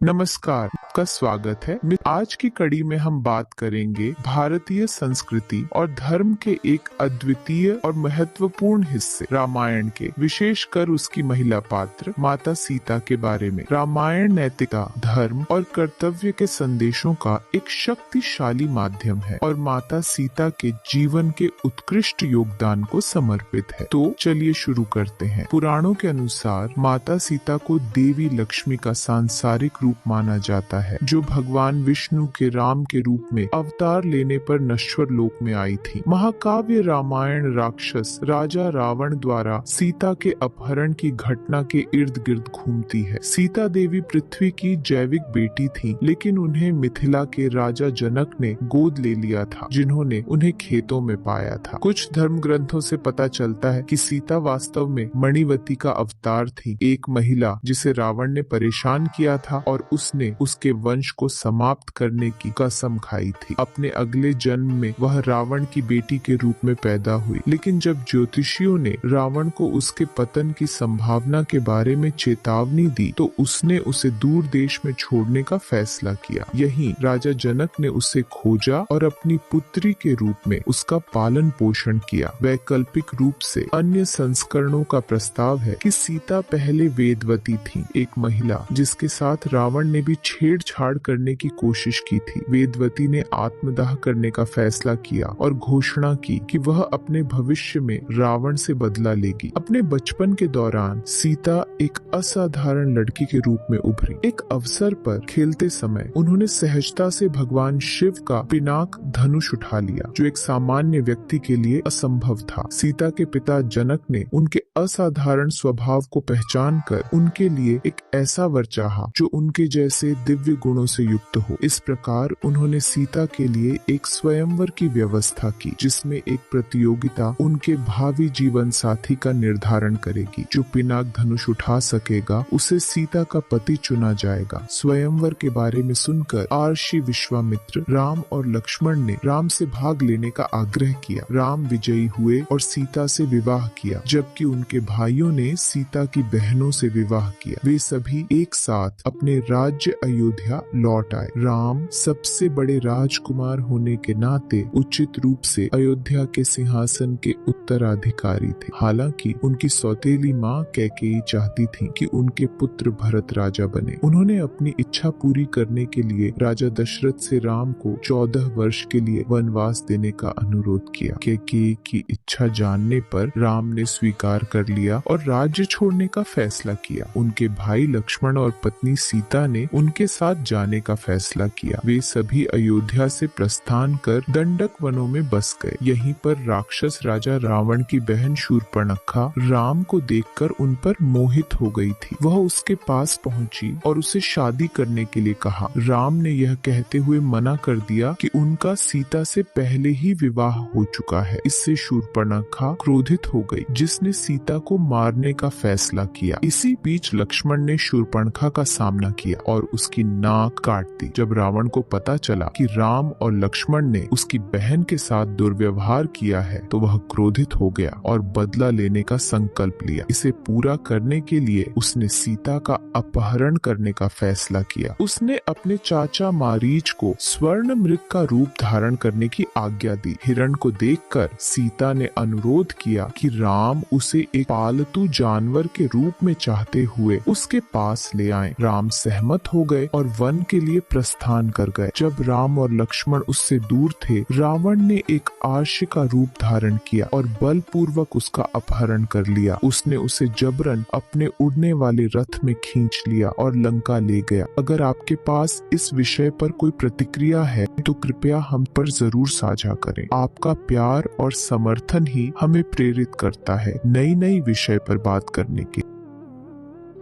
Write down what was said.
नमस्कार, आपका स्वागत है। आज की कड़ी में हम बात करेंगे भारतीय संस्कृति और धर्म के एक अद्वितीय और महत्वपूर्ण हिस्से रामायण के, विशेषकर उसकी महिला पात्र माता सीता के बारे में। रामायण नैतिकता, धर्म और कर्तव्य के संदेशों का एक शक्तिशाली माध्यम है और माता सीता के जीवन के उत्कृष्ट योगदान को समर्पित है। तो चलिए शुरू करते हैं। पुराणों के अनुसार माता सीता को देवी लक्ष्मी का सांसारिक रूप माना जाता है, जो भगवान विष्णु के राम के रूप में अवतार लेने पर नश्वर लोक में आई थी। महाकाव्य रामायण राक्षस राजा रावण द्वारा सीता के अपहरण की घटना के इर्द गिर्द घूमती है। सीता देवी पृथ्वी की जैविक बेटी थी, लेकिन उन्हें मिथिला के राजा जनक ने गोद ले लिया था, जिन्होंने उन्हें खेतों में पाया था। कुछ धर्म ग्रंथों से पता चलता है कि सीता वास्तव में मणिवती का अवतार थी, एक महिला जिसे रावण ने परेशान किया था और उसने उसके वंश को समाप्त करने की कसम खाई थी। अपने अगले जन्म में वह रावण की बेटी के रूप में पैदा हुई, लेकिन जब ज्योतिषियों ने रावण को उसके पतन की संभावना के बारे में चेतावनी दी, तो उसने उसे दूर देश में छोड़ने का फैसला किया। यहीं राजा जनक ने उसे खोजा और अपनी पुत्री के रूप में उसका पालन पोषण किया। वैकल्पिक रूप से अन्य संस्करणों का प्रस्ताव है कि सीता पहले वेदवती थी, एक महिला जिसके साथ रावण ने भी छेड़छाड़ करने की कोशिश की थी। वेदवती ने आत्मदाह करने का फैसला किया और घोषणा की कि वह अपने भविष्य में रावण से बदला लेगी। अपने बचपन के दौरान सीता एक असाधारण लड़की के रूप में उभरी। एक अवसर पर खेलते समय उन्होंने सहजता से भगवान शिव का पिनाक धनुष उठा लिया, जो एक सामान्य व्यक्ति के लिए असंभव था। सीता के पिता जनक ने उनके असाधारण स्वभाव को पहचान कर उनके लिए एक ऐसा वर चाहा जो उनके जैसे दिव्य गुणों से युक्त हो। इस प्रकार उन्होंने सीता के लिए एक स्वयंवर की व्यवस्था की, जिसमें एक प्रतियोगिता उनके भावी जीवन साथी का निर्धारण करेगी। जो पिनाक धनुष उठा सकेगा उसे सीता का पति चुना जाएगा। स्वयंवर के बारे में सुनकर आर्षि विश्वामित्र, राम और लक्ष्मण ने राम से भाग लेने का आग्रह किया। राम विजयी हुए और सीता से विवाह किया, जबकि उनके भाइयों ने सीता की बहनों से विवाह किया। वे सभी एक साथ अपने राज्य अयोध्या लौट आए। राम सबसे बड़े राजकुमार होने के नाते उचित रूप से अयोध्या के सिंहासन के उत्तराधिकारी थे। हालांकि उनकी सौतेली माँ कैकेयी चाहती थी कि उनके पुत्र भरत राजा बने। उन्होंने अपनी इच्छा पूरी करने के लिए राजा दशरथ से राम को 14 वर्ष के लिए वनवास देने का अनुरोध किया। कैकेयी की इच्छा जानने पर राम ने स्वीकार कर लिया और राज्य छोड़ने का फैसला किया। उनके भाई लक्ष्मण और पत्नी सीता ने उनके साथ जाने का फैसला किया। वे सभी अयोध्या से प्रस्थान कर दंडक वनों में बस गए। यहीं पर राक्षस राजा रावण की बहन शूर्पणखा राम को देखकर उन पर मोहित हो गई थी। वह उसके पास पहुंची और उसे शादी करने के लिए कहा। राम ने यह कहते हुए मना कर दिया कि उनका सीता से पहले ही विवाह हो चुका है। इससे शूर्पणखा क्रोधित हो गई, जिसने सीता को मारने का फैसला किया। इसी बीच लक्ष्मण ने शूर्पणखा का सामना किया और उसकी नाक काट दी। जब रावण को पता चला कि राम और लक्ष्मण ने उसकी बहन के साथ दुर्व्यवहार किया है, तो वह क्रोधित हो गया और बदला लेने का संकल्प लिया। इसे पूरा करने के लिए उसने सीता का अपहरण करने का फैसला किया। उसने अपने चाचा मारीच को स्वर्ण मृग का रूप धारण करने की आज्ञा दी। हिरण को देखकर सीता ने अनुरोध किया कि राम उसे एक पालतू जानवर के रूप में चाहते हुए उसके पास ले आए। राम सहमत हो गए और वन के लिए प्रस्थान कर गए। जब राम और लक्ष्मण उससे दूर थे, रावण ने एक आर्ष का रूप धारण किया और बलपूर्वक उसका अपहरण कर लिया। उसने उसे जबरन अपने उड़ने वाले रथ में खींच लिया और लंका ले गया। अगर आपके पास इस विषय पर कोई प्रतिक्रिया है तो कृपया हम पर जरूर साझा करें। आपका प्यार और समर्थन ही हमें प्रेरित करता है नई नई विषय पर बात करने के।